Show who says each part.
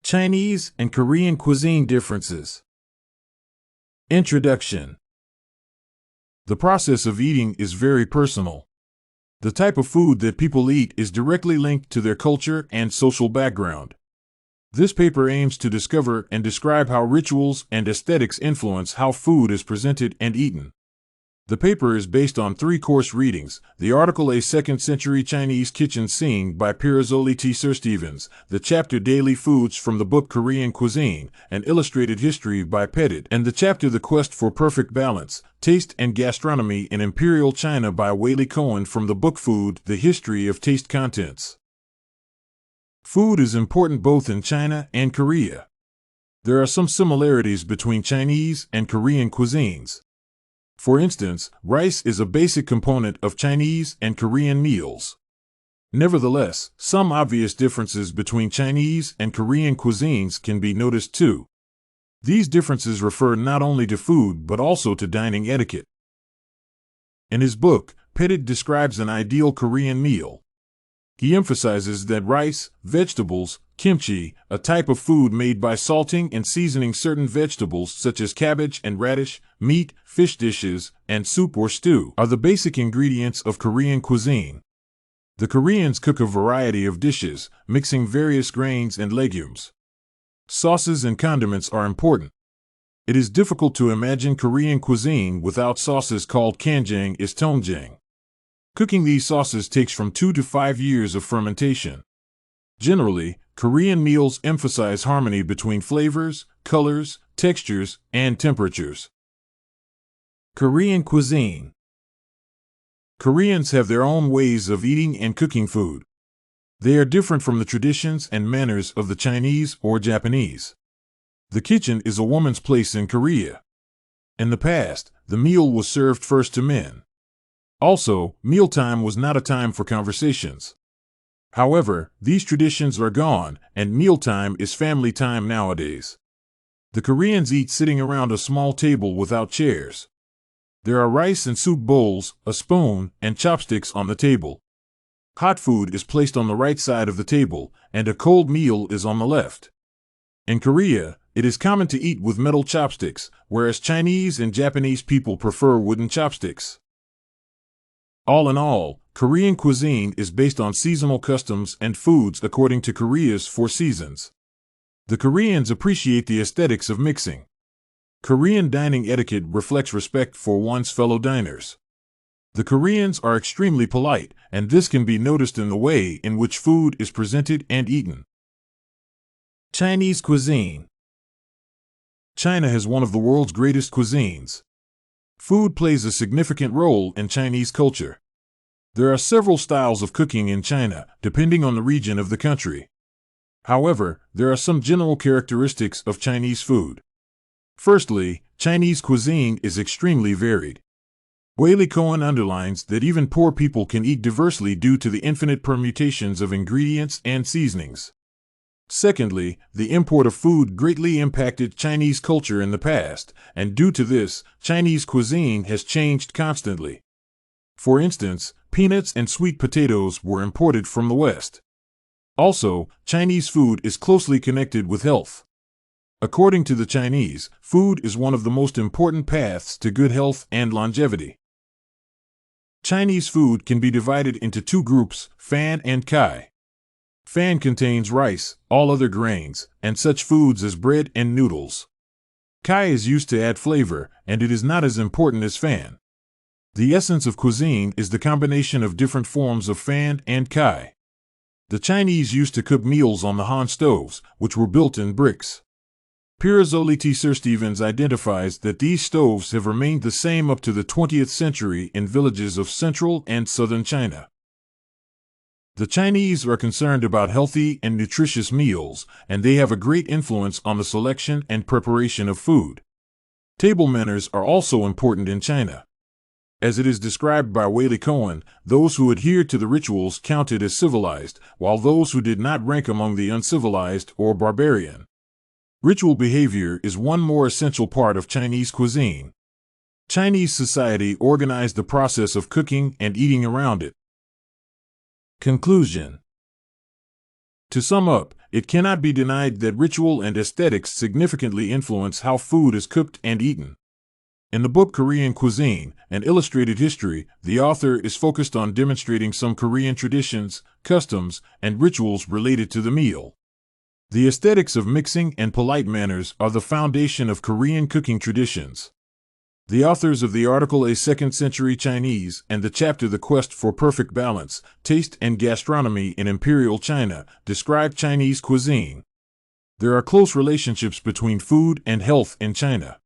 Speaker 1: Chinese and Korean cuisine differences. Introduction. The process of eating is very personal. The type of food that people eat is directly linked to their culture and social background. This paper aims to discover and describe how rituals and aesthetics influence how food is presented and eaten. The paper is based on 3 course readings: the article A 2nd Century Chinese Kitchen Scene by Pierazzoli T. Sir Stevens, the chapter Daily Foods from the book Korean Cuisine, an Illustrated History by Petit, and the chapter The Quest for Perfect Balance, Taste and Gastronomy in Imperial China by Whaley Cohen from the book Food, The History of Taste Contents. Food is important both in China and Korea. There are some similarities between Chinese and Korean cuisines. For instance, rice is a basic component of Chinese and Korean meals. Nevertheless, some obvious differences between Chinese and Korean cuisines can be noticed too. These differences refer not only to food but also to dining etiquette. In his book, Petit describes an ideal Korean meal. He emphasizes that rice, vegetables, kimchi, a type of food made by salting and seasoning certain vegetables such as cabbage and radish, meat, fish dishes, and soup or stew, are the basic ingredients of Korean cuisine. The Koreans cook a variety of dishes, mixing various grains and legumes. Sauces and condiments are important. It is difficult to imagine Korean cuisine without sauces called kanjang or doenjang. Cooking these sauces takes from 2 to 5 years of fermentation. Generally, Korean meals emphasize harmony between flavors, colors, textures, and temperatures. Korean cuisine. Koreans have their own ways of eating and cooking food. They are different from the traditions and manners of the Chinese or Japanese. The kitchen is a woman's place in Korea. In the past, the meal was served first to men. Also, mealtime was not a time for conversations. However, these traditions are gone, and mealtime is family time nowadays. The Koreans eat sitting around a small table without chairs. There are rice and soup bowls, a spoon, and chopsticks on the table. Hot food is placed on the right side of the table, and a cold meal is on the left. In Korea, it is common to eat with metal chopsticks, whereas Chinese and Japanese people prefer wooden chopsticks. All in all, Korean cuisine is based on seasonal customs and foods according to Korea's 4 seasons. The Koreans appreciate the aesthetics of mixing. Korean dining etiquette reflects respect for one's fellow diners. The Koreans are extremely polite, and this can be noticed in the way in which food is presented and eaten. Chinese cuisine. China has one of the world's greatest cuisines. Food plays a significant role in Chinese culture. There are several styles of cooking in China, depending on the region of the country. However, there are some general characteristics of Chinese food. Firstly, Chinese cuisine is extremely varied. Whaley Cohen underlines that even poor people can eat diversely due to the infinite permutations of ingredients and seasonings. Secondly, the import of food greatly impacted Chinese culture in the past, and due to this, Chinese cuisine has changed constantly. For instance, peanuts and sweet potatoes were imported from the West. Also, Chinese food is closely connected with health. According to the Chinese, food is one of the most important paths to good health and longevity. Chinese food can be divided into 2 groups, fan and kai. Fan contains rice, all other grains, and such foods as bread and noodles. Kai is used to add flavor, and it is not as important as fan. The essence of cuisine is the combination of different forms of fan and kai. The Chinese used to cook meals on the Han stoves, which were built in bricks. Pierazzoli T. Sir Stevens identifies that these stoves have remained the same up to the 20th century in villages of central and southern China. The Chinese are concerned about healthy and nutritious meals, and they have a great influence on the selection and preparation of food. Table manners are also important in China. As it is described by Whaley Cohen, those who adhered to the rituals counted as civilized, while those who did not rank among the uncivilized or barbarian. Ritual behavior is one more essential part of Chinese cuisine. Chinese society organized the process of cooking and eating around it. Conclusion. To sum up, it cannot be denied that ritual and aesthetics significantly influence how food is cooked and eaten. In the book Korean Cuisine, An Illustrated History, the author is focused on demonstrating some Korean traditions, customs, and rituals related to the meal. The aesthetics of mixing and polite manners are the foundation of Korean cooking traditions. The authors of the article A Second Century Chinese and the chapter The Quest for Perfect Balance, Taste and Gastronomy in Imperial China describe Chinese cuisine. There are close relationships between food and health in China.